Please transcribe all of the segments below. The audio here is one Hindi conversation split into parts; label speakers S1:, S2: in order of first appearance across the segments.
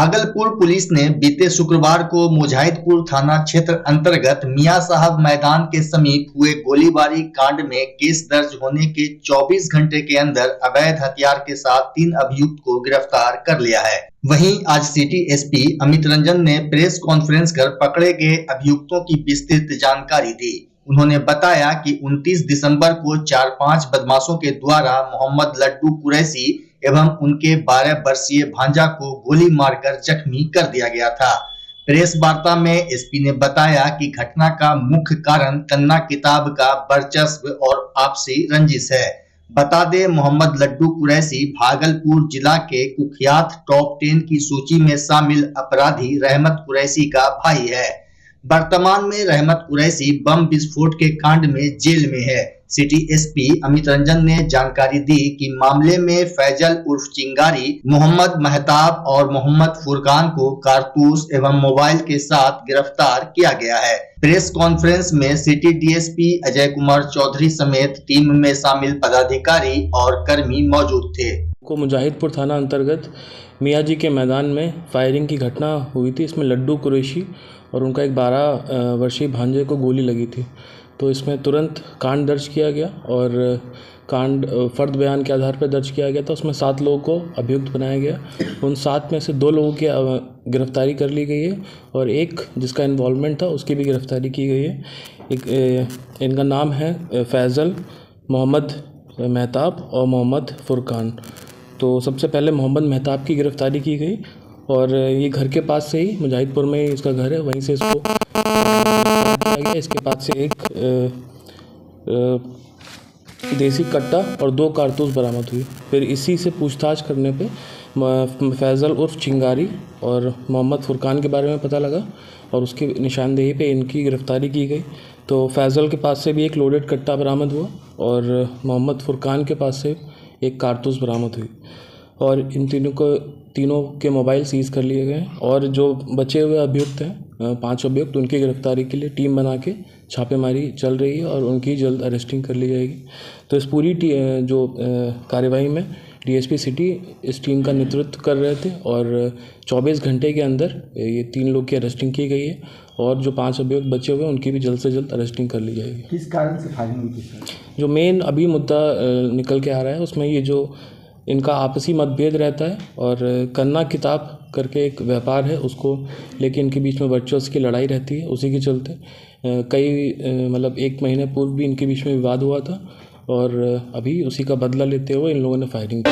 S1: भागलपुर पुलिस ने बीते शुक्रवार को मुजाहिदपुर थाना क्षेत्र अंतर्गत मियां साहब मैदान के समीप हुए गोलीबारी कांड में केस दर्ज होने के 24 घंटे के अंदर अवैध हथियार के साथ 3 अभियुक्त को गिरफ्तार कर लिया है। वहीं आज सिटी एसपी अमित रंजन ने प्रेस कॉन्फ्रेंस कर पकड़े गए अभियुक्तों की विस्तृत जानकारी दी। उन्होंने बताया कि 29 दिसंबर को 4-5 बदमाशों के द्वारा मोहम्मद लड्डू कुरैशी एवं उनके 12 वर्षीय भांजा को गोली मारकर जख्मी कर दिया गया था। प्रेस वार्ता में एसपी ने बताया कि घटना का मुख्य कारण कन्ना किताब का वर्चस्व और आपसी रंजिश है। बता दें, मोहम्मद लड्डू कुरैशी भागलपुर जिला के कुख्यात टॉप 10 की सूची में शामिल अपराधी रहमत कुरैशी का भाई है। वर्तमान में रहमत कुरैशी बम विस्फोट के कांड में जेल में है। सिटी एसपी अमित रंजन ने जानकारी दी कि मामले में फैजल उर्फ चिंगारी, मोहम्मद महताब और मोहम्मद फुरकान को कारतूस एवं मोबाइल के साथ गिरफ्तार किया गया है। प्रेस कॉन्फ्रेंस में सिटी डीएसपी अजय कुमार चौधरी समेत टीम में शामिल पदाधिकारी और कर्मी मौजूद थे।
S2: को मुजाहिदपुर थाना अंतर्गत मियाँ जी के मैदान में फायरिंग की घटना हुई थी। इसमें लड्डू कुरैशी और उनका एक 12 वर्षीय भांजे को गोली लगी थी। तो इसमें तुरंत कांड दर्ज किया गया और कांड फर्द बयान के आधार पर दर्ज किया गया था। उसमें 7 लोगों को अभियुक्त बनाया गया। उन 7 में से 2 लोगों की गिरफ्तारी कर ली गई है और एक जिसका इन्वॉल्वमेंट था उसकी भी गिरफ्तारी की गई है। इनका नाम है फैज़ल, मोहम्मद महताब और मोहम्मद फुरकान। तो सबसे पहले मोहम्मद महताब की गिरफ्तारी की गई और ये घर के पास से ही, मुजाहिदपुर में इसका घर है, वहीं से इसको किया गया। इसके पास से एक देसी कट्टा और 2 कारतूस बरामद हुई। फिर इसी से पूछताछ करने पे फैज़ल उर्फ चिंगारी और मोहम्मद फुरकान के बारे में पता लगा और उसकी निशानदेही पे इनकी गिरफ्तारी की गई। तो फैज़ल के पास से भी एक लोडेड कट्टा बरामद हुआ और मोहम्मद फुरकान के पास से एक कारतूस बरामद हुई और इन तीनों के मोबाइल सीज़ कर लिए गए। और जो बचे हुए अभियुक्त हैं 5 अभियुक्त, उनकी गिरफ्तारी के लिए टीम बना के छापेमारी चल रही है और उनकी जल्द अरेस्टिंग कर ली जाएगी। तो इस पूरी जो कार्यवाही में डीएसपी सिटी इस टीम का नेतृत्व कर रहे थे और 24 घंटे के अंदर ये 3 लोग की अरेस्टिंग की गई है और जो 5 अभियुक्त बचे हुए हैं उनकी भी जल्द से जल्द अरेस्टिंग कर ली जाएगी।
S3: किस कारण से फायरिंग हुई थी?
S2: जो मेन अभी मुद्दा निकल के आ रहा है उसमें ये जो इनका आपसी मतभेद रहता है और कन्ना किताब करके एक व्यापार है, उसको लेके इनके बीच में वर्चुअल्स की लड़ाई रहती है। उसी के चलते कई मतलब 1 महीने पूर्व भी इनके बीच में विवाद हुआ था और अभी उसी का बदला लेते हुए इन लोगों ने फायरिंग की।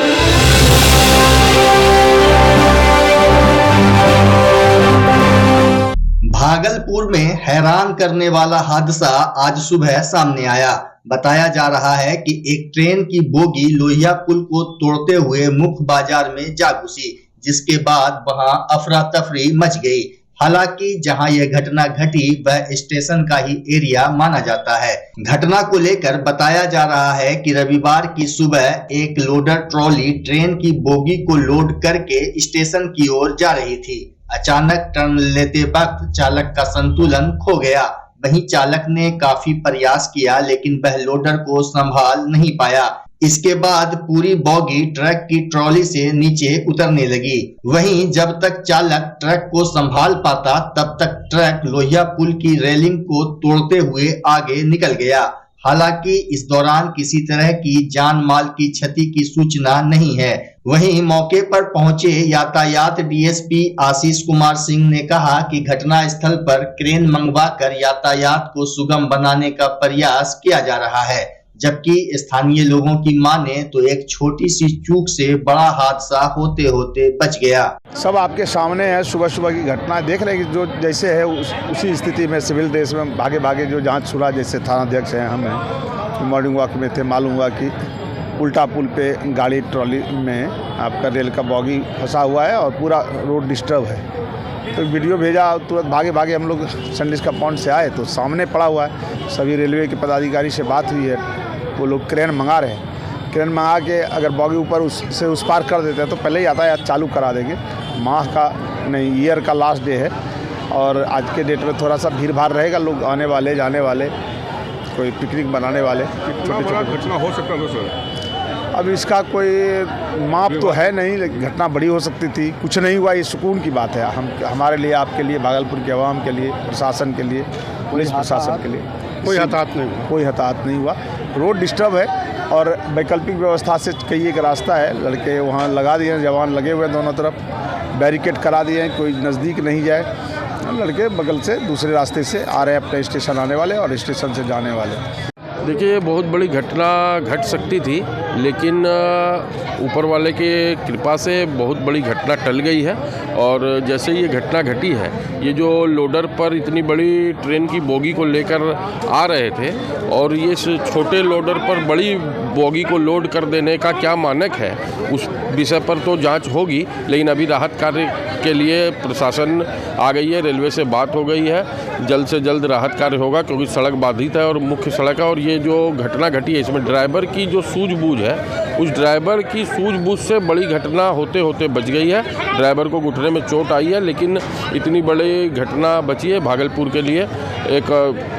S1: भागलपुर में हैरान करने वाला हादसा आज सुबह सामने आया। बताया जा रहा है कि एक ट्रेन की बोगी लोहिया पुल को तोड़ते हुए मुख्य बाजार में जा घुसी, जिसके बाद वहां अफरा तफरी मच गई। हालांकि जहां यह घटना घटी वह स्टेशन का ही एरिया माना जाता है। घटना को लेकर बताया जा रहा है कि रविवार की सुबह एक लोडर ट्रॉली ट्रेन की बोगी को लोड करके स्टेशन की ओर जा रही थी। अचानक टर्न लेते वक्त चालक का संतुलन खो गया। वहीं चालक ने काफी प्रयास किया लेकिन वह लोडर को संभाल नहीं पाया। इसके बाद पूरी बोगी ट्रक की ट्रॉली से नीचे उतरने लगी। वहीं जब तक चालक ट्रक को संभाल पाता तब तक ट्रक लोहिया पुल की रेलिंग को तोड़ते हुए आगे निकल गया। हालांकि इस दौरान किसी तरह की जान माल की क्षति की सूचना नहीं है। वहीं मौके पर पहुंचे यातायात डीएसपी आशीष कुमार सिंह ने कहा कि घटना स्थल पर क्रेन मंगवाकर यातायात को सुगम बनाने का प्रयास किया जा रहा है, जबकि स्थानीय लोगों की माने तो एक छोटी सी चूक से बड़ा हादसा होते होते बच गया।
S4: सब आपके सामने है, सुबह सुबह की घटना देख रहे हैं। जो जैसे है उसी स्थिति में सिविल ड्रेस में भागे भागे जो जांच शुरा, जैसे थाना अध्यक्ष हैं हम हैं, मॉर्निंग वॉक में थे, मालूम हुआ कि उल्टा पुल पे गाड़ी ट्रॉली में आपका रेल का बॉगी फंसा हुआ है और पूरा रोड डिस्टर्ब है। तो वीडियो भेजा, तुरंत भागे भागे हम लोग संडिस का पॉइंट से आए तो सामने पड़ा हुआ है। सभी रेलवे के पदाधिकारी से बात हुई है, वो लोग क्रेन मंगा रहे हैं। क्रेन मंगा के अगर बॉगी ऊपर उससे उस पार कर देते हैं तो पहले ही यातायात चालू करा देंगे। माह का नहीं, ईयर का लास्ट डे है और आज के डेट में थोड़ा सा भीड़ भाड़ रहेगा। लोग आने वाले जाने वाले, कोई पिकनिक बनाने वाले।
S5: कितना बड़ा घटना हो सकता है सर?
S4: अब इसका कोई माप तो है नहीं, लेकिन घटना बड़ी हो सकती थी। कुछ नहीं हुआ, ये सुकून की बात है हमारे लिए, आपके लिए, भागलपुर के आवाम के लिए, प्रशासन के लिए, पुलिस प्रशासन के लिए। कोई हताहत नहीं हुआ। रोड डिस्टर्ब है और वैकल्पिक व्यवस्था से कई एक रास्ता है, लड़के वहाँ लगा दिए हैं, जवान लगे हुए हैं दोनों तरफ, बैरिकेड करा दिए हैं, कोई नज़दीक नहीं जाए। लड़के बगल से दूसरे रास्ते से आ रहे हैं, अपने स्टेशन आने वाले और स्टेशन से जाने वाले।
S3: देखिए, ये बहुत बड़ी घटना घट सकती थी, लेकिन ऊपर वाले के कृपा से बहुत बड़ी घटना टल गई है। और जैसे ये घटना घटी है, ये जो लोडर पर इतनी बड़ी ट्रेन की बोगी को लेकर आ रहे थे और ये छोटे लोडर पर बड़ी बोगी को लोड कर देने का क्या मानक है, उस विषय पर तो जांच होगी। लेकिन अभी राहत कार्य के लिए प्रशासन आ गई है, रेलवे से बात हो गई है, जल्द से जल्द राहत कार्य होगा, क्योंकि सड़क बाधित है और मुख्य सड़क है। और ये जो घटना घटी है, इसमें ड्राइवर की जो सूझबूझ है, उस ड्राइवर की सूझबूझ से बड़ी घटना होते होते बच गई है। ड्राइवर को घुटने में चोट आई है, लेकिन इतनी बड़ी घटना बची है। भागलपुर के लिए एक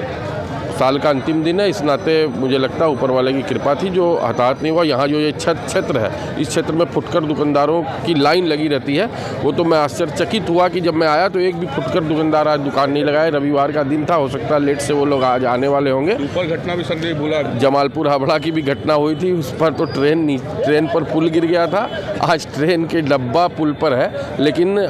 S3: साल का अंतिम दिन है, इस नाते मुझे लगता है ऊपर वाले की कृपा थी जो हताहत नहीं हुआ। यहाँ जो ये क्षेत्र है, इस क्षेत्र में फुटकर दुकानदारों की लाइन लगी रहती है। वो तो मैं आश्चर्यचकित हुआ कि जब मैं आया तो एक भी फुटकर दुकानदार आज दुकान नहीं लगाए। रविवार का दिन था, हो सकता है लेट से वो लोग आज आने वाले होंगे।
S5: ऊपर घटना भी संदेह भूला,
S3: जमालपुर हावड़ा की भी घटना हुई थी, उस पर तो ट्रेन पर पुल गिर गया था। आज ट्रेन के डब्बा पुल पर है, लेकिन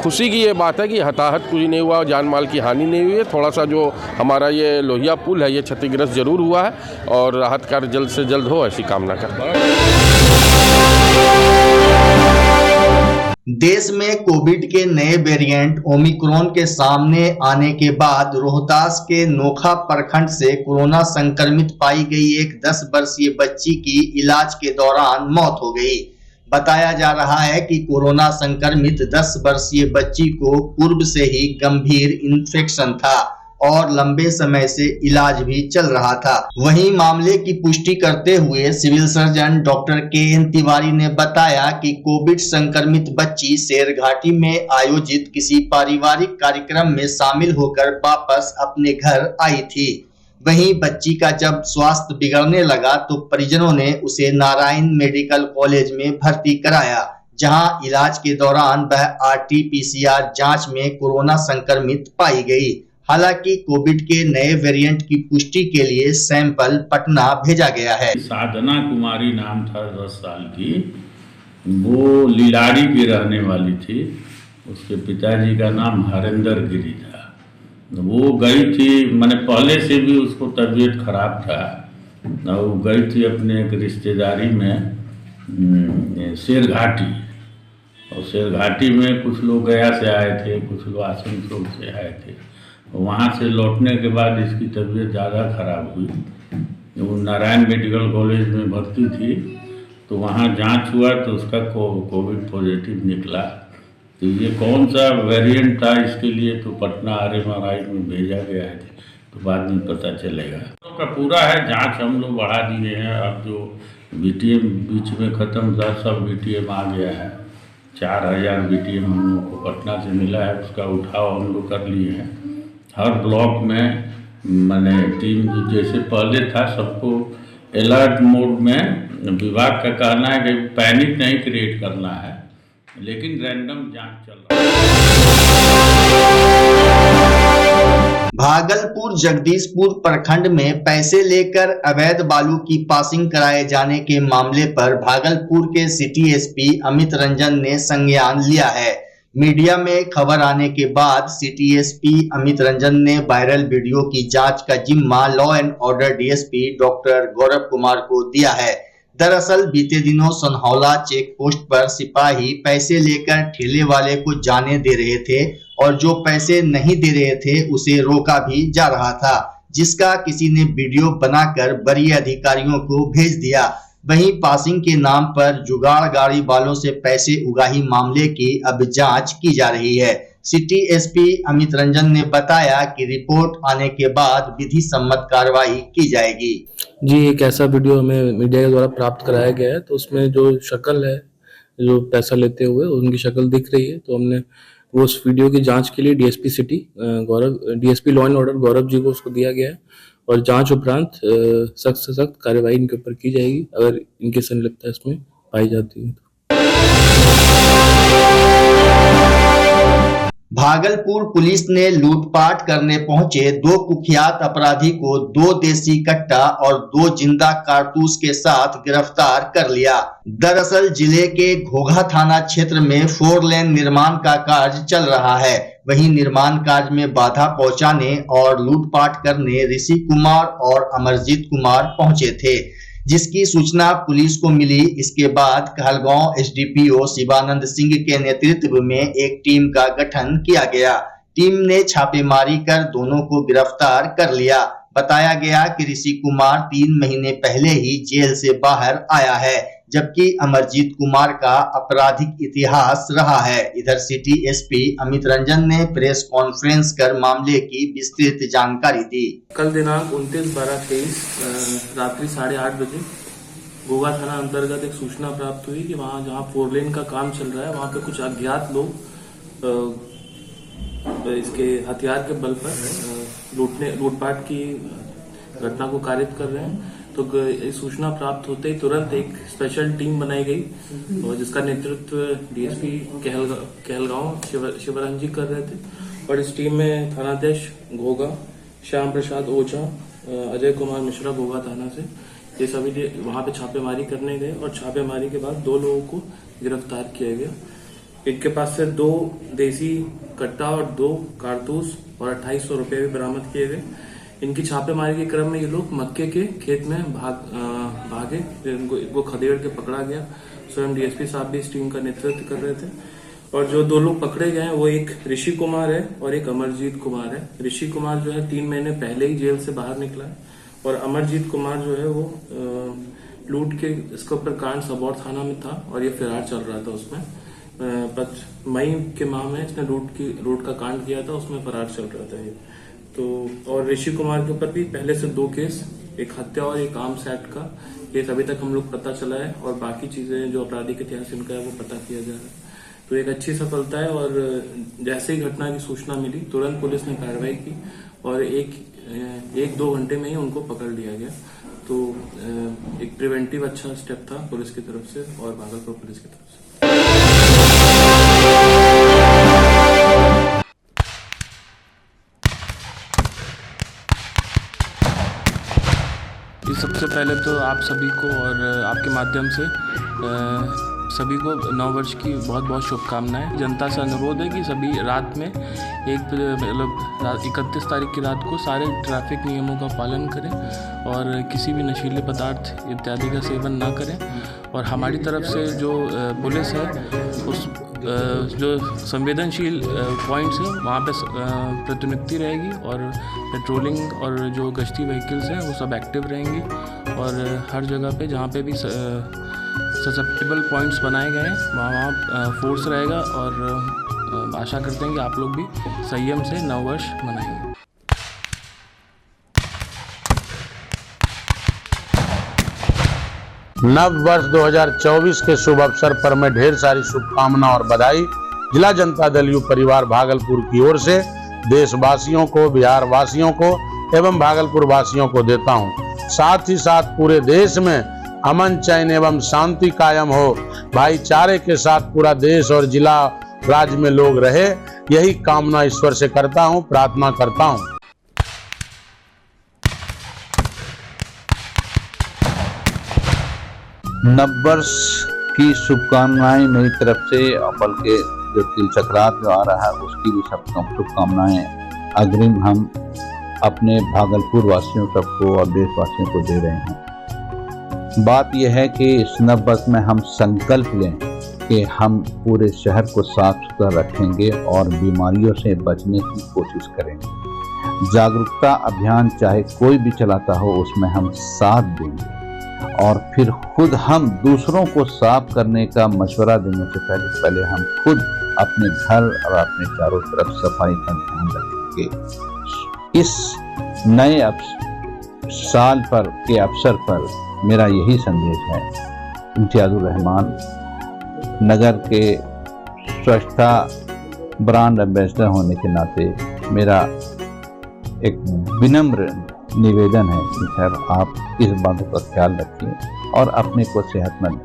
S3: खुशी की ये बात है कि हताहत कुछ नहीं हुआ, जान माल की हानि नहीं हुई है। थोड़ा सा जो हमारा ये लोहिया पुल है, ये क्षतिग्रस्त जरूर हुआ है और राहत कार्य जल्द से जल्द हो, ऐसी कामना करता हूं।
S1: देश में कोविड के नए वेरिएंट ओमिक्रॉन के सामने आने के बाद रोहतास के नोखा प्रखंड से कोरोना संक्रमित पाई गई एक 10 वर्षीय बच्ची की इलाज के दौरान मौत हो गई। बताया जा रहा है कि कोरोना संक्रमित 10 वर्षीय बच्ची को पूर्व से ही गंभीर इन्फेक्शन था और लंबे समय से इलाज भी चल रहा था। वहीं मामले की पुष्टि करते हुए सिविल सर्जन डॉक्टर के.एन. तिवारी ने बताया कि कोविड संक्रमित बच्ची शेरघाटी में आयोजित किसी पारिवारिक कार्यक्रम में शामिल होकर वापस अपने घर आई थी। वहीं बच्ची का जब स्वास्थ्य बिगड़ने लगा तो परिजनों ने उसे नारायण मेडिकल कॉलेज में भर्ती कराया, जहां इलाज के दौरान वह RT-PCR जांच में कोरोना संक्रमित पाई गई। हालांकि कोविड के नए वेरिएंट की पुष्टि के लिए सैंपल पटना भेजा गया है।
S6: साधना कुमारी नाम था, 10 साल की। वो लीलाड़ी की रहने वाली थी। उसके पिताजी का नाम हरेंद्र गिरी था। वो गई थी, मैंने पहले से भी उसको तबीयत खराब था, वो गई थी अपने एक रिश्तेदारी में शेरघाटी। और शेरघाटी में कुछ लोग गया से आए थे, कुछ लोग आसनसोल से आए थे। वहाँ से लौटने के बाद इसकी तबीयत ज़्यादा खराब हुई। वो नारायण मेडिकल कॉलेज में भर्ती थी, तो वहाँ जांच हुआ तो उसका कोविड पॉजिटिव निकला। तो ये कौन सा वेरिएंट था, इसके लिए तो पटना RMRI में भेजा गया है, तो बाद में पता चलेगा। तो पूरा है जांच, हम लोग बढ़ा दिए हैं। अब जो BTM बीच में ख़त्म था, सब BTM आ गया है। 4000 BTM हम लोग को पटना से मिला है, उसका उठाव हम लोग कर लिए हैं। हर ब्लॉक में मैंने टीम जैसे पहले था, सबको अलर्ट मोड में। विभाग का कहना है कि पैनिक नहीं क्रिएट करना है, लेकिन रैंडम जांच चल रहा है।
S1: भागलपुर जगदीशपुर प्रखंड में पैसे लेकर अवैध बालू की पासिंग कराए जाने के मामले पर भागलपुर के सिटी SP अमित रंजन ने संज्ञान लिया है। मीडिया में खबर आने के बाद सिटी SP अमित रंजन ने वायरल वीडियो की जांच का जिम्मा law and order DSP doctor Gaurav Kumar को दिया है। दरअसल बीते दिनों सनहौला चेक पोस्ट पर सिपाही पैसे लेकर ठेले वाले को जाने दे रहे थे और जो पैसे नहीं दे रहे थे उसे रोका भी जा रहा था, जिसका किसी ने वीडियो बनाकर वरीय अधिकारियों को भेज दिया। वहीं पासिंग के नाम पर जुगाड़ गाड़ी वालों से पैसे उगाही मामले की अब जांच की जा रही है। सिटी SP अमित रंजन ने बताया कि रिपोर्ट आने के बाद विधि सम्मत कार्रवाई की जाएगी।
S2: जी, एक ऐसा वीडियो हमें मीडिया के द्वारा प्राप्त कराया गया है, तो उसमें जो शक्ल है, जो पैसा लेते हुए उनकी शक्ल दिख रही है, तो हमने उस वीडियो की जांच के लिए DSP city DSP law and order Gaurav ji को उसको दिया गया है और जांच उपरांत सख्त से सख्त कार्रवाई इनके ऊपर की जाएगी अगर इनकी संलिप्तता इसमें पाई जाती है।
S1: भागलपुर पुलिस ने लूटपाट करने पहुंचे 2 कुख्यात अपराधी को 2 देसी कट्टा और 2 जिंदा कारतूस के साथ गिरफ्तार कर लिया। दरअसल जिले के घोघा थाना क्षेत्र में 4 लेन निर्माण का कार्य चल रहा है। वहीं निर्माण कार्य में बाधा पहुंचाने और लूटपाट करने ऋषि कुमार और अमरजीत कुमार पहुंचे थे, जिसकी सूचना पुलिस को मिली। इसके बाद कहलगांव एसडीपीओ शिवानंद सिंह के नेतृत्व में एक टीम का गठन किया गया। टीम ने छापेमारी कर दोनों को गिरफ्तार कर लिया। बताया गया कि ऋषि कुमार 3 महीने पहले ही जेल से बाहर आया है, जबकि अमरजीत कुमार का आपराधिक इतिहास रहा है। इधर सिटी एसपी अमित रंजन ने प्रेस कॉन्फ्रेंस कर मामले की विस्तृत जानकारी दी।
S2: कल दिनांक 29/12/23 रात्रि 8:30 बजे घोघा थाना अंतर्गत एक सूचना प्राप्त हुई कि वहां जहां 4 लेन का काम चल रहा है वहां पे कुछ अज्ञात लोग इसके हथियार के बल पर लूटपाट की घटना को कारित कर रहे हैं। तो इस सूचना प्राप्त होते ही तुरंत एक स्पेशल टीम बनाई गई और जिसका नेतृत्व डीएसपी कहलगांव शिवरंजन जी कर रहे थे। और इस टीम में थानाध्यक्ष घोघा श्याम प्रसाद ओझा, अजय कुमार मिश्रा घोघा थाना से, ये सभी वहां पे छापेमारी करने गए और छापेमारी के बाद 2 लोगों को गिरफ्तार किया गया। इनके पास से 2 देसी कट्टा और 2 कारतूस और 2800 रुपये भी बरामद किए गए। इनकी छापेमारी के क्रम में ये लोग मक्के के खेत में भागे, इनको खदेड़ के पकड़ा गया। स्वयं डीएसपी साहब भी इस टीम का नेतृत्व कर रहे थे। और जो 2 लोग पकड़े गए हैं वो एक ऋषि कुमार है और एक अमरजीत कुमार है। ऋषि कुमार जो है 3 महीने पहले ही जेल से बाहर निकला है और अमरजीत कुमार जो है वो लूट के इसके ऊपर कांड सबौर थाना में था और ये फरार चल रहा था। उसमें मई के माह में इसने लूट का कांड किया था, उसमें फरार चल रहा था ये। तो और ऋषि कुमार के ऊपर भी पहले से 2 केस, एक हत्या और एक आर्म्स एक्ट का केस अभी तक हम लोग पता चला है और बाकी चीजें जो आपराधिक इतिहास इनका है वो पता किया जा रहा है। तो एक अच्छी सफलता है और जैसे ही घटना की सूचना मिली तुरंत पुलिस ने कार्रवाई की और एक 2 घंटे में ही उनको पकड़ लिया गया। तो एक प्रिवेंटिव अच्छा स्टेप था पुलिस की तरफ से और भागलपुर पुलिस की तरफ से। सबसे पहले तो आप सभी को और आपके माध्यम से सभी को नववर्ष की बहुत बहुत शुभकामनाएं। जनता से अनुरोध है कि सभी रात में 31 तारीख की रात को सारे ट्रैफिक नियमों का पालन करें और किसी भी नशीले पदार्थ इत्यादि का सेवन ना करें। और हमारी तरफ से जो पुलिस है उस जो संवेदनशील पॉइंट्स हैं वहाँ पे प्रतिनियुक्ति रहेगी और पेट्रोलिंग और जो गश्ती व्हीकल्स हैं वो सब एक्टिव रहेंगी और हर जगह पे जहाँ पे भी ससेप्टेबल पॉइंट्स बनाए गए हैं वहाँ फोर्स रहेगा और आशा करते हैं कि आप लोग भी संयम से नववर्ष मनाएंगे।
S5: नव वर्ष 2024 के शुभ अवसर पर मैं ढेर सारी शुभकामना और बधाई जिला जनता दल यू परिवार भागलपुर की ओर से देशवासियों को, बिहार वासियों को एवं भागलपुर वासियों को देता हूं। साथ ही साथ पूरे देश में अमन, चैन एवं शांति कायम हो, भाईचारे के साथ पूरा देश और जिला राज्य में लोग रहे, यही कामना ईश्वर से करता हूं, प्रार्थना करता हूं।
S7: नववर्ष की शुभकामनाएं मेरी तरफ से, बल्कि जो तिल संक्रांत जो आ रहा है उसकी भी शुभकामनाएं अग्रिम हम अपने भागलपुर वासियों सबको और देशवासियों को दे रहे हैं। बात यह है कि इस नववर्ष में हम संकल्प लें कि हम पूरे शहर को साफ सुथरा रखेंगे और बीमारियों से बचने की कोशिश करेंगे। जागरूकता अभियान चाहे कोई भी चलाता हो उसमें हम साथ देंगे और फिर खुद हम दूसरों को साफ करने का मशवरा देने से पहले हम खुद अपने घर और अपने चारों तरफ सफाई का ध्यान रखेंगे। इस नए साल पर के अवसर पर मेरा यही संदेश है। इम्तियाजुर रहमान नगर के स्वच्छता ब्रांड एम्बेसडर होने के नाते मेरा एक विनम्र निवेदन है कि सर आप इस बातों का ख्याल रखिए और अपने को सेहतमंद।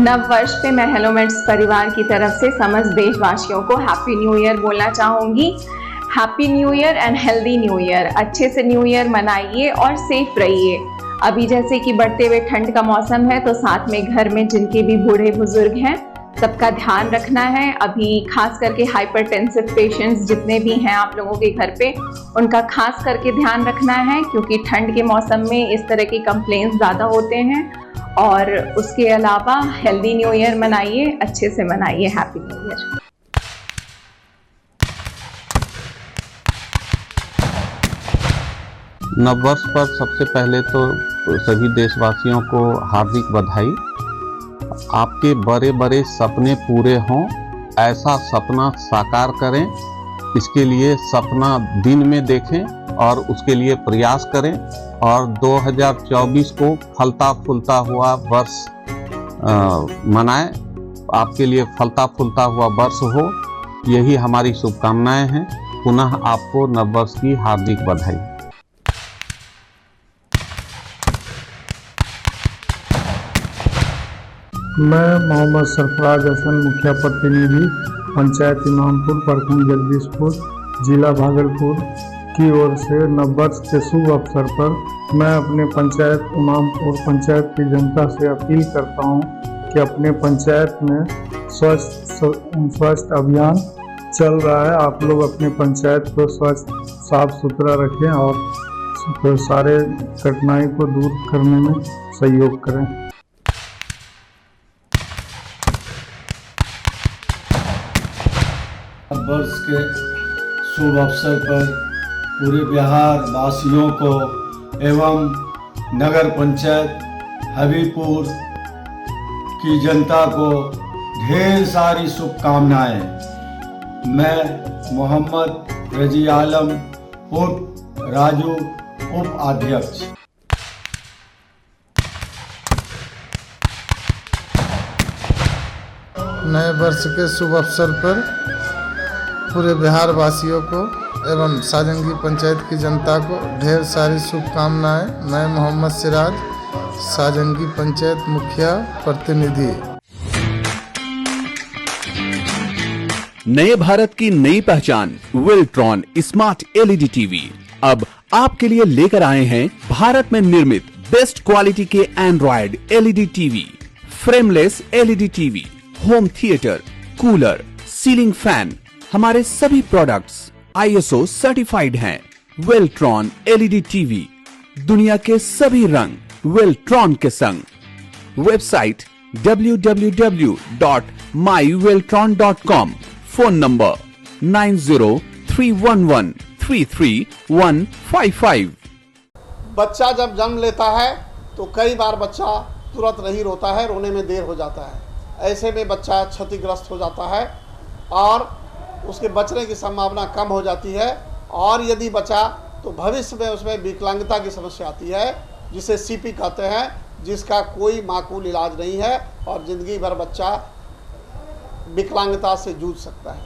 S8: नव वर्ष पे मैं हेलोमेट्स परिवार की तरफ से समस्त देशवासियों को हैप्पी न्यू ईयर बोलना चाहूँगी। Happy new year and healthy new year. अच्छे से न्यू ईयर मनाइए और सेफ रहिए। अभी जैसे कि बढ़ते हुए ठंड का मौसम है तो साथ में घर में जिनके भी बूढ़े बुजुर्ग हैं सबका ध्यान रखना है। अभी खास करके हाइपरटेंसिव पेशेंट्स जितने भी हैं आप लोगों के घर पे, उनका खास करके ध्यान रखना है क्योंकि ठंड के मौसम में इस तरह के कंप्लेंट्स ज़्यादा होते हैं। और उसके अलावा हेल्दी न्यू ईयर मनाइए, अच्छे से मनाइए। Happy new year.
S9: नववर्ष पर सबसे पहले तो सभी देशवासियों को हार्दिक बधाई। आपके बड़े बड़े सपने पूरे हों, ऐसा सपना साकार करें। इसके लिए सपना दिन में देखें और उसके लिए प्रयास करें और 2024 को फलता फूलता हुआ वर्ष मनाएं। आपके लिए फलता फूलता हुआ वर्ष हो, यही हमारी शुभकामनाएं हैं। पुनः आपको नववर्ष की हार्दिक बधाई।
S10: मैं मोहम्मद सरफराज हसन, मुखिया प्रतिनिधि पंचायत इमामपुर, प्रखंड जगदीशपुर, जिला भागलपुर की ओर से नववर्ष के शुभ अवसर पर मैं अपने पंचायत इमामपुर पंचायत की जनता से अपील करता हूं कि अपने पंचायत में स्वच्छ अभियान चल रहा है। आप लोग अपने पंचायत को स्वच्छ साफ सुथरा रखें और सारे कठिनाई को दूर करने में सहयोग करें।
S11: वर्ष के शुभ अवसर पर पूरे बिहार वासियों को एवं नगर पंचायत हबीबपुर की जनता को ढेर सारी शुभकामनाएं। मैं मोहम्मद रजी आलम उर्फ राजू उप अध्यक्ष।
S12: नए वर्ष के शुभ अवसर पर पूरे बिहार वासियों को एवं साजंगी पंचायत की जनता को ढेर सारी शुभकामनाएं। मैं मोहम्मद सिराज, साजंगी पंचायत मुखिया प्रतिनिधि।
S13: नए भारत की नई पहचान वेल्ट्रॉन स्मार्ट एलईडी टीवी अब आपके लिए लेकर आए हैं भारत में निर्मित बेस्ट क्वालिटी के Android LED TV, frameless LED TV, home theatre, cooler, ceiling fan. हमारे सभी प्रोडक्ट्स ISO सर्टिफाइड हैं। वेल्ट्रॉन एलईडी टीवी, दुनिया के सभी रंग वेल्ट्रॉन के संग। Website www.myveltron.com। Phone number 9031133155।
S14: बच्चा जब जन्म लेता है तो कई बार बच्चा तुरंत नहीं रोता है, रोने में देर हो जाता है। ऐसे में बच्चा क्षतिग्रस्त हो जाता है और उसके बचने की संभावना कम हो जाती है। और यदि बचा तो भविष्य में उसमें विकलांगता की समस्या आती है, जिसे CP कहते हैं, जिसका कोई माकूल इलाज नहीं है और ज़िंदगी भर बच्चा विकलांगता से जूझ सकता है।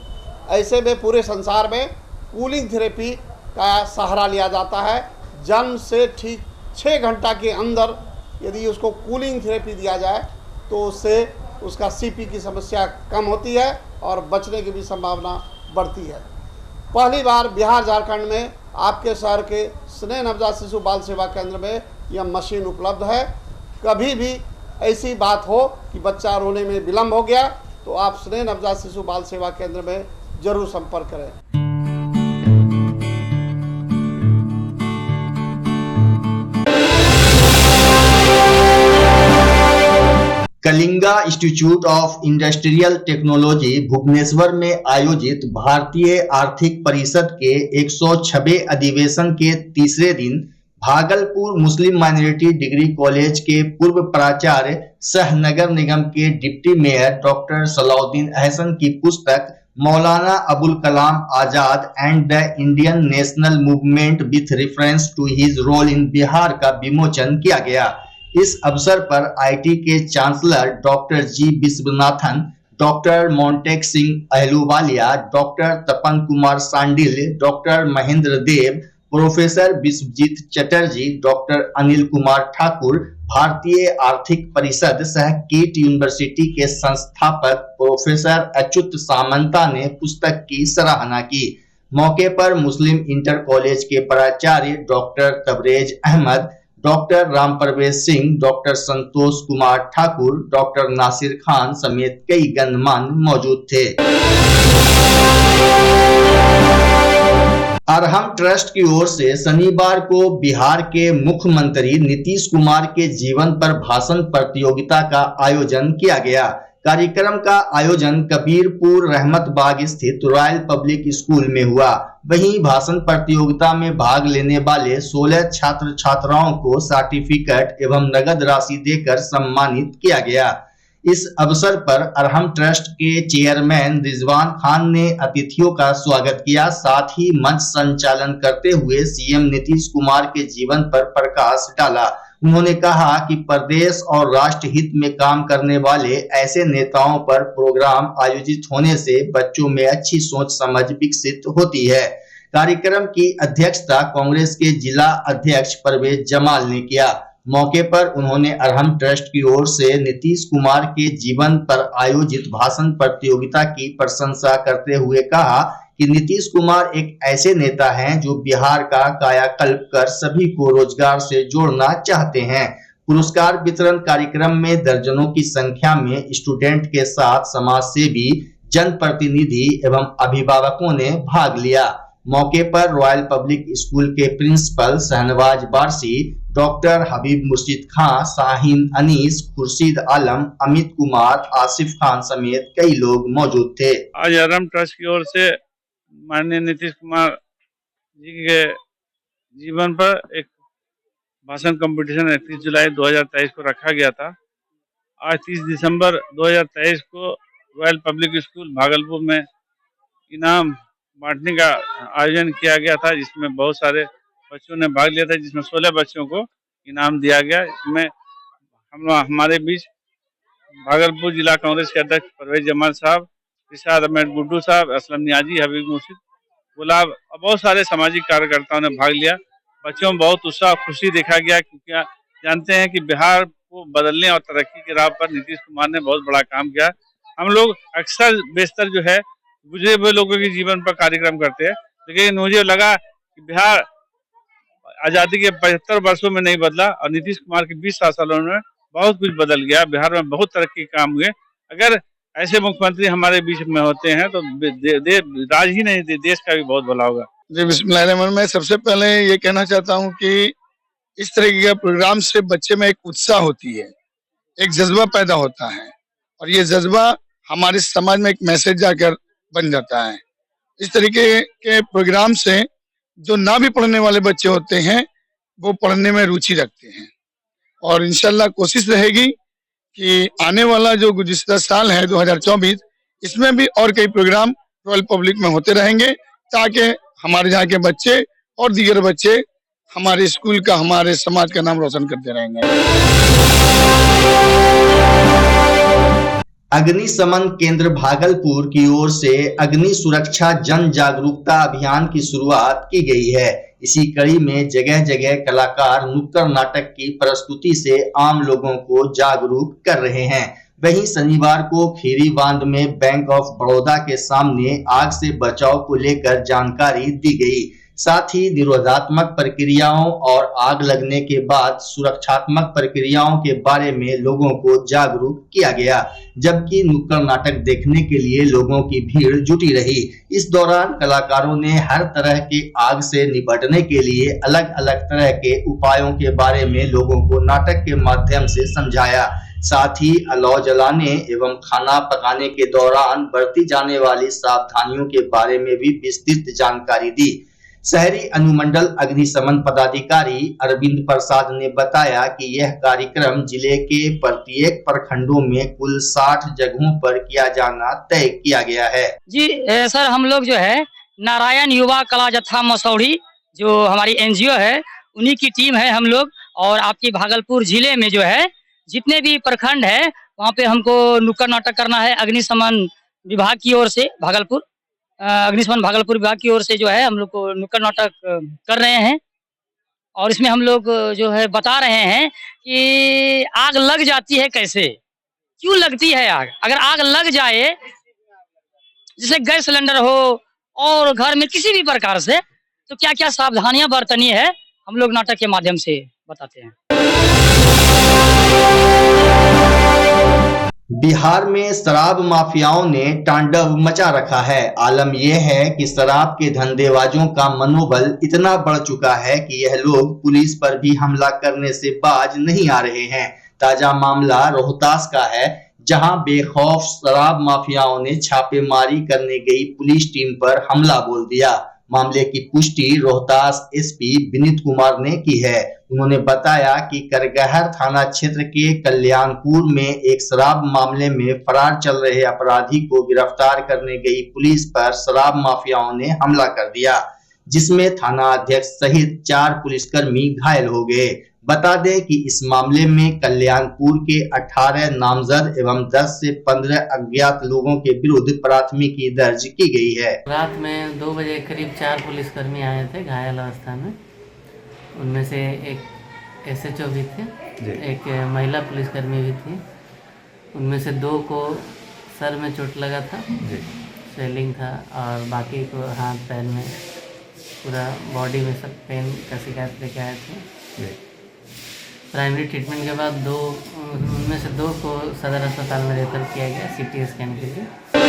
S14: ऐसे में पूरे संसार में कूलिंग थेरेपी का सहारा लिया जाता है। जन्म से ठीक 6 घंटा के अंदर यदि उसको कूलिंग थेरेपी दिया जाए तो उससे उसका CP की समस्या कम होती है और बचने की भी संभावना बढ़ती है। पहली बार बिहार झारखंड में आपके शहर के स्नेह नवजात शिशु बाल सेवा केंद्र में यह मशीन उपलब्ध है। कभी भी ऐसी बात हो कि बच्चा रोने में विलम्ब हो गया तो आप स्नेह नवजात शिशु बाल सेवा केंद्र में जरूर संपर्क करें।
S1: Kalinga institute of industrial technology Bhubaneswar में आयोजित भारतीय आर्थिक परिषद के 106वें अधिवेशन के तीसरे दिन Bhagalpur Muslim minority degree college के पूर्व प्राचार्य सह नगर निगम के deputy mayor doctor Salauddin Ahsan की पुस्तक Maulana Abul Kalam Azad and the Indian national movement with reference to his role in Bihar का विमोचन किया गया। इस अवसर पर IT के chancellor doctor G Vishwanathan, doctor Montek Singh Ahluwalia, doctor Tapan Kumar Sandil, doctor Mahendra Dev, professor Vishwajit Chatterjee, doctor Anil Kumar Thakur, भारतीय आर्थिक परिषद सह कीट यूनिवर्सिटी के संस्थापक प्रोफेसर अच्युत सामंता ने पुस्तक की सराहना की। मौके पर मुस्लिम इंटर कॉलेज के प्राचार्य डॉक्टर तबरेज अहमद, डॉक्टर राम प्रवेश सिंह, डॉक्टर संतोष कुमार ठाकुर, डॉक्टर नासिर खान समेत कई गणमान्य मौजूद थे। अरहम ट्रस्ट की ओर से शनिवार को बिहार के मुख्यमंत्री नीतीश कुमार के जीवन पर भाषण प्रतियोगिता का आयोजन किया गया। कार्यक्रम का आयोजन कबीरपुर रहमत बाग स्थित रॉयल पब्लिक स्कूल में हुआ। वहीं भाषण प्रतियोगिता में भाग लेने वाले 16 छात्र छात्राओं को सर्टिफिकेट एवं नगद राशि देकर सम्मानित किया गया। इस अवसर पर अरहम ट्रस्ट के चेयरमैन रिजवान खान ने अतिथियों का स्वागत किया। साथ ही मंच संचालन करते हुए सीएम नीतीश कुमार के जीवन पर प्रकाश डाला। उन्होंने कहा कि प्रदेश और राष्ट्र हित में काम करने वाले ऐसे नेताओं पर प्रोग्राम आयोजित होने से बच्चों में अच्छी सोच समझ विकसित होती है। कार्यक्रम की अध्यक्षता कांग्रेस के जिला अध्यक्ष परवेज जमाल ने किया। मौके पर उन्होंने अरहम ट्रस्ट की ओर से नीतीश कुमार के जीवन पर आयोजित भाषण प्रतियोगिता की प्रशंसा करते हुए कहा कि नीतीश कुमार एक ऐसे नेता हैं जो बिहार का कायाकल्प कर सभी को रोजगार से जोड़ना चाहते हैं। पुरस्कार वितरण कार्यक्रम में दर्जनों की संख्या में स्टूडेंट के साथ समाज सेवी, जनप्रतिनिधि एवं अभिभावकों ने भाग लिया। मौके पर रॉयल पब्लिक स्कूल के प्रिंसिपल शहनवाज बारसी, डॉक्टर हबीब मुर्शिद खां, शाहीन अनीस, खुर्शीद आलम, अमित कुमार, आसिफ खान समेत कई लोग मौजूद थे।
S15: आज अरहम ट्रस्ट की ओर से माननीय नीतीश कुमार जी के जीवन पर एक भाषण कंपटीशन 31 जुलाई 2023 को रखा गया था। आज 30 दिसंबर 2023 को रॉयल पब्लिक स्कूल भागलपुर में इनाम बांटने का आयोजन किया गया था, जिसमें बहुत सारे बच्चों ने भाग लिया था, जिसमें 16 बच्चों को इनाम दिया गया। इसमें हमारे बीच भागलपुर जिला कांग्रेस के अध्यक्ष परवेज जमाल साहब, इरशाद अहमद गुड्डू साहब, असलम नियाजी, हबीब मुर्शिद, गुलाब और बहुत सारे सामाजिक कार्यकर्ताओं ने भाग लिया। बच्चों में बहुत उत्साह खुशी देखा गया, क्योंकि जानते हैं कि बिहार को बदलने और तरक्की के राह पर नीतीश कुमार ने बहुत बड़ा काम किया। हम लोग अक्सर बेशतर जो है गुजरे हुए लोगों के जीवन पर कार्यक्रम करते हैं, लेकिन मुझे लगा कि बिहार आज़ादी के 75 वर्षों में नहीं बदला और नीतीश कुमार के 20 सालों में बहुत कुछ बदल गया। बिहार में बहुत तरक्की के काम हुए। अगर ऐसे मुख्यमंत्री हमारे बीच में होते हैं तो राज ही नहीं, देश का भी बहुत भला होगा।
S16: जी बिस्मिल्लाहिर्रहमानिर्रहीम। मैं सबसे पहले ये कहना चाहता हूँ कि इस तरीके का प्रोग्राम से बच्चे में एक उत्साह होती है, एक जज्बा पैदा होता है और ये जज्बा हमारे समाज में एक मैसेज जाकर बन जाता है। इस तरीके के प्रोग्राम से जो ना भी पढ़ने वाले बच्चे होते हैं वो पढ़ने में रुचि रखते हैं और इंशाल्लाह कोशिश रहेगी कि आने वाला जो गुज़िश्ता साल है 2024, इसमें भी और कई प्रोग्राम रॉयल पब्लिक में होते रहेंगे, ताकि हमारे यहाँ के बच्चे और दीगर बच्चे हमारे स्कूल का, हमारे समाज का नाम रोशन करते रहेंगे।
S1: अग्निशमन केंद्र भागलपुर की ओर से अग्नि सुरक्षा जन जागरूकता अभियान की शुरुआत की गई है। इसी कड़ी में जगह जगह कलाकार नुक्कड़ नाटक की प्रस्तुति से आम लोगों को जागरूक कर रहे हैं। वहीं शनिवार को खीरी बांध में बैंक ऑफ बड़ौदा के सामने आग से बचाव को लेकर जानकारी दी गई। साथ ही निरोधात्मक प्रक्रियाओं और आग लगने के बाद सुरक्षात्मक प्रक्रियाओं के बारे में लोगों को जागरूक किया गया, जबकि नुक्कड़ नाटक देखने के लिए लोगों की भीड़ जुटी रही। इस दौरान कलाकारों ने हर तरह के आग से निपटने के लिए अलग अलग तरह के उपायों के बारे में लोगों को नाटक के माध्यम से समझाया। साथ ही अलाव जलाने एवं खाना पकाने के दौरान बरती जाने वाली सावधानियों के बारे में भी विस्तृत जानकारी दी। शहरी अनुमंडल अग्निशमन पदाधिकारी अरविंद प्रसाद ने बताया कि यह कार्यक्रम जिले के प्रत्येक प्रखंडों में कुल 60 जगहों पर किया जाना तय किया गया है।
S17: जी सर, हम लोग जो है नारायण युवा कला जत्था मसौड़ी, जो हमारी एनजीओ है, उन्हीं की टीम है हम लोग। और आपकी भागलपुर जिले में जो है जितने भी प्रखंड है वहाँ पे हमको नुक्कड़ नाटक करना है अग्निशमन विभाग की ओर से भागलपुर, अग्निशमन भागलपुर विभाग की ओर से जो है हम लोग को नुक्कड़ नाटक कर रहे हैं। और इसमें हम लोग जो है बता रहे हैं कि आग लग जाती है कैसे, क्यों लगती है आग। अगर आग लग जाए, जैसे गैस सिलेंडर हो और घर में किसी भी प्रकार से, तो क्या क्या सावधानियां बरतनी है हम लोग नाटक के माध्यम से बताते हैं।
S1: बिहार में शराब माफियाओं ने तांडव मचा रखा है। आलम यह है कि शराब के धंधेबाजों का मनोबल इतना बढ़ चुका है कि यह लोग पुलिस पर भी हमला करने से बाज नहीं आ रहे हैं। ताजा मामला रोहतास का है, जहां बेखौफ शराब माफियाओं ने छापेमारी करने गई पुलिस टीम पर हमला बोल दिया। मामले की पुष्टि रोहतास एसपी विनीत कुमार ने की है। उन्होंने बताया कि करगहर थाना क्षेत्र के कल्याणपुर में एक शराब मामले में फरार चल रहे अपराधी को गिरफ्तार करने गई पुलिस पर शराब माफियाओं ने हमला कर दिया, जिसमें थाना अध्यक्ष सहित 4 पुलिसकर्मी घायल हो गए। बता दें कि इस मामले में कल्याणपुर के 18 नामजद एवं 10 से 15 अज्ञात लोगों के विरुद्ध प्राथमिकी दर्ज की गई है।
S18: रात में 2 बजे करीब 4 पुलिसकर्मी आए थे घायल अवस्था में। उनमें से एक एसएचओ भी थे, एक महिला पुलिसकर्मी भी थी। उनमें से 2 को सर में चोट लगा था, स्वेलिंग था, और बाकी को हाथ पैर में पूरा बॉडी में सब पेन का शिकायत लेके आए थे। प्राइमरी ट्रीटमेंट के बाद उनमें से 2 को सदर अस्पताल में रेफर किया गया सीटी स्कैन के लिए।